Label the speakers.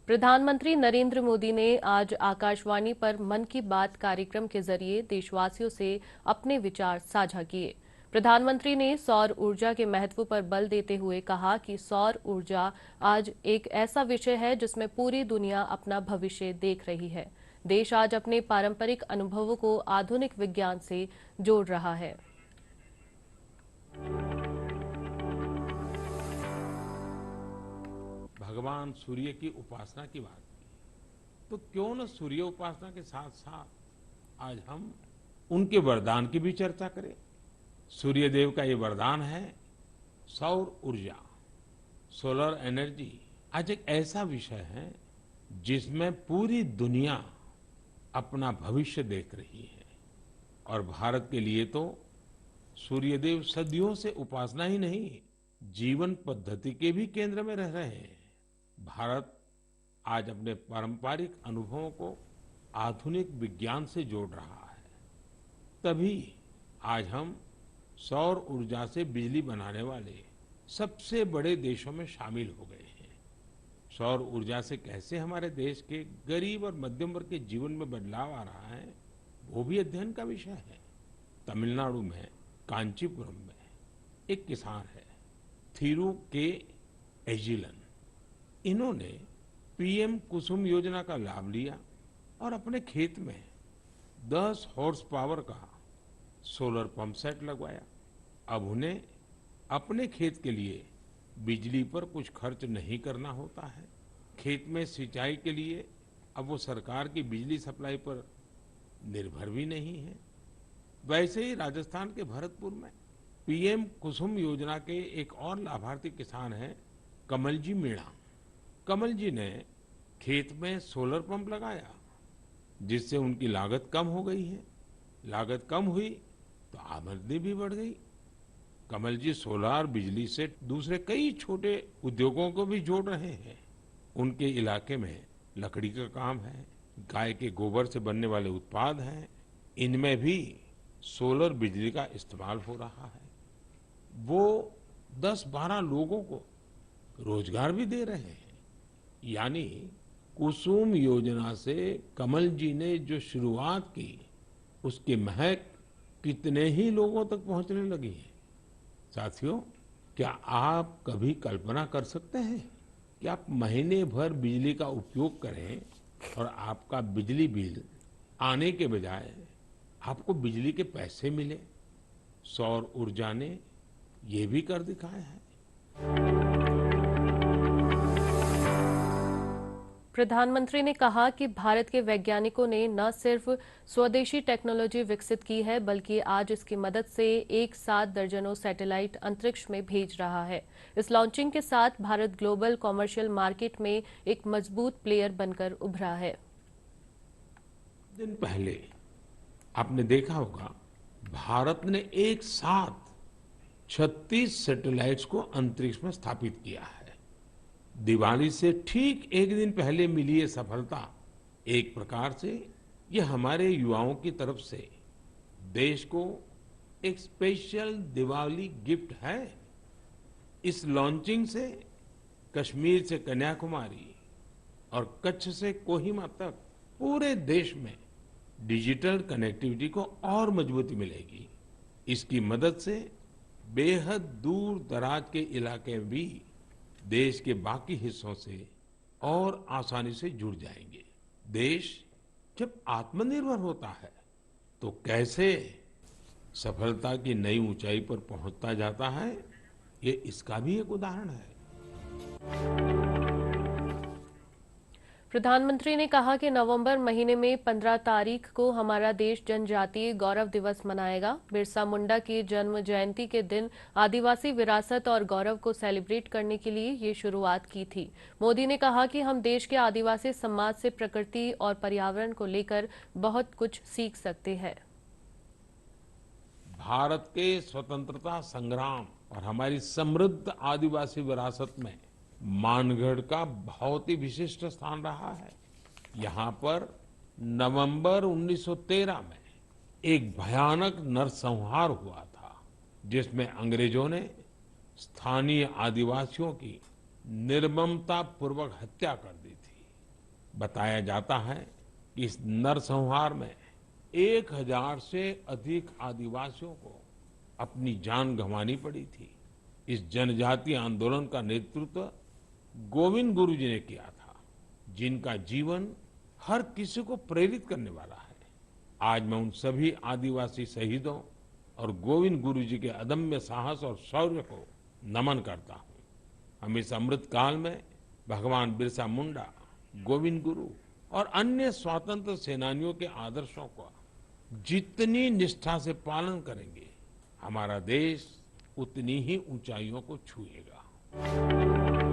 Speaker 1: प्रधानमंत्री नरेंद्र मोदी ने आज आकाशवाणी पर मन की बात कार्यक्रम के जरिए देशवासियों से अपने विचार साझा किए। प्रधानमंत्री ने सौर ऊर्जा के महत्व पर बल देते हुए कहा कि सौर ऊर्जा आज एक ऐसा विषय है जिसमें पूरी दुनिया अपना भविष्य देख रही है। देश आज अपने पारंपरिक अनुभवों को आधुनिक विज्ञान से जोड़ रहा है।
Speaker 2: भगवान सूर्य की उपासना की बात की, तो क्यों न सूर्य उपासना के साथ साथ आज हम उनके वरदान की भी चर्चा करें। सूर्य देव का ये वरदान है सौर ऊर्जा, सोलर एनर्जी। आज एक ऐसा विषय है जिसमें पूरी दुनिया अपना भविष्य देख रही है और भारत के लिए तो सूर्यदेव सदियों से उपासना ही नहीं, जीवन पद्धति के भी केंद्र में रह रहे हैं। भारत आज अपने पारंपरिक अनुभवों को आधुनिक विज्ञान से जोड़ रहा है। तभी आज हम सौर ऊर्जा से बिजली बनाने वाले सबसे बड़े देशों में शामिल हो गए हैं। सौर ऊर्जा से कैसे हमारे देश के गरीब और मध्यम वर्ग के जीवन में बदलाव आ रहा है, वो भी अध्ययन का विषय है। तमिलनाडु में कांचीपुरम में एक किसान है, थिरु के एजिलन। इन्होंने पीएम कुसुम योजना का लाभ लिया और अपने खेत में 10 हॉर्स पावर का सोलर पंप सेट लगवाया। अब उन्हें अपने खेत के लिए बिजली पर कुछ खर्च नहीं करना होता है। खेत में सिंचाई के लिए अब वो सरकार की बिजली सप्लाई पर निर्भर भी नहीं है। वैसे ही राजस्थान के भरतपुर में पीएम कुसुम योजना के एक और लाभार्थी किसान हैं कमलजी मीणा। कमल जी ने खेत में सोलर पंप लगाया जिससे उनकी लागत कम हो गई है। लागत कम हुई तो आमदनी भी बढ़ गई। कमल जी सोलर बिजली से दूसरे कई छोटे उद्योगों को भी जोड़ रहे हैं। उनके इलाके में लकड़ी का काम है, गाय के गोबर से बनने वाले उत्पाद हैं, इनमें भी सोलर बिजली का इस्तेमाल हो रहा है। वो 10-12 लोगों को रोजगार भी दे रहे हैं। यानी कुसुम योजना से कमल जी ने जो शुरुआत की उसकी महक कितने ही लोगों तक पहुंचने लगी है। साथियों, क्या आप कभी कल्पना कर सकते हैं कि आप महीने भर बिजली का उपयोग करें और आपका बिजली बिल आने के बजाय आपको बिजली के पैसे मिले? सौर ऊर्जा ने ये भी कर दिखाया है।
Speaker 1: प्रधानमंत्री ने कहा कि भारत के वैज्ञानिकों ने न सिर्फ स्वदेशी टेक्नोलॉजी विकसित की है बल्कि आज इसकी मदद से एक साथ दर्जनों सैटेलाइट अंतरिक्ष में भेज रहा है। इस लॉन्चिंग के साथ भारत ग्लोबल कॉमर्शियल मार्केट में एक मजबूत प्लेयर बनकर उभरा है।
Speaker 2: दिन पहले आपने देखा होगा भारत ने एक साथ 36 सैटेलाइट्स को अंतरिक्ष में स्थापित किया है। दिवाली से ठीक एक दिन पहले मिली ये सफलता एक प्रकार से ये हमारे युवाओं की तरफ से देश को एक स्पेशल दिवाली गिफ्ट है। इस लॉन्चिंग से कश्मीर से कन्याकुमारी और कच्छ से कोहिमा तक पूरे देश में डिजिटल कनेक्टिविटी को और मजबूती मिलेगी। इसकी मदद से बेहद दूर दराज के इलाके भी देश के बाकी हिस्सों से और आसानी से जुड़ जाएंगे। देश जब आत्मनिर्भर होता है तो कैसे सफलता की नई ऊंचाई पर पहुंचता जाता है, ये इसका भी एक उदाहरण है।
Speaker 1: प्रधानमंत्री ने कहा कि नवंबर महीने में 15 तारीख को हमारा देश जनजातीय गौरव दिवस मनाएगा। बिरसा मुंडा की जन्म जयंती के दिन आदिवासी विरासत और गौरव को सेलिब्रेट करने के लिए ये शुरुआत की थी। मोदी ने कहा कि हम देश के आदिवासी समाज से प्रकृति और पर्यावरण को लेकर बहुत कुछ सीख सकते हैं।
Speaker 2: भारत के स्वतंत्रता संग्राम और हमारी समृद्ध आदिवासी विरासत में मानगढ़ का बहुत ही विशिष्ट स्थान रहा है। यहाँ पर नवंबर 1913 में एक भयानक नरसंहार हुआ था जिसमें अंग्रेजों ने स्थानीय आदिवासियों की निर्ममता पूर्वक हत्या कर दी थी। बताया जाता है कि इस नरसंहार में 1000 से अधिक आदिवासियों को अपनी जान गंवानी पड़ी थी। इस जनजातीय आंदोलन का नेतृत्व गोविंद गुरु जी ने किया था, जिनका जीवन हर किसी को प्रेरित करने वाला है। आज मैं उन सभी आदिवासी शहीदों और गोविंद गुरु जी के अदम्य साहस और शौर्य को नमन करता हूँ। हम इस अमृत काल में भगवान बिरसा मुंडा, गोविंद गुरु और अन्य स्वतंत्र सेनानियों के आदर्शों का जितनी निष्ठा से पालन करेंगे, हमारा देश उतनी ही ऊंचाइयों को छुएगा।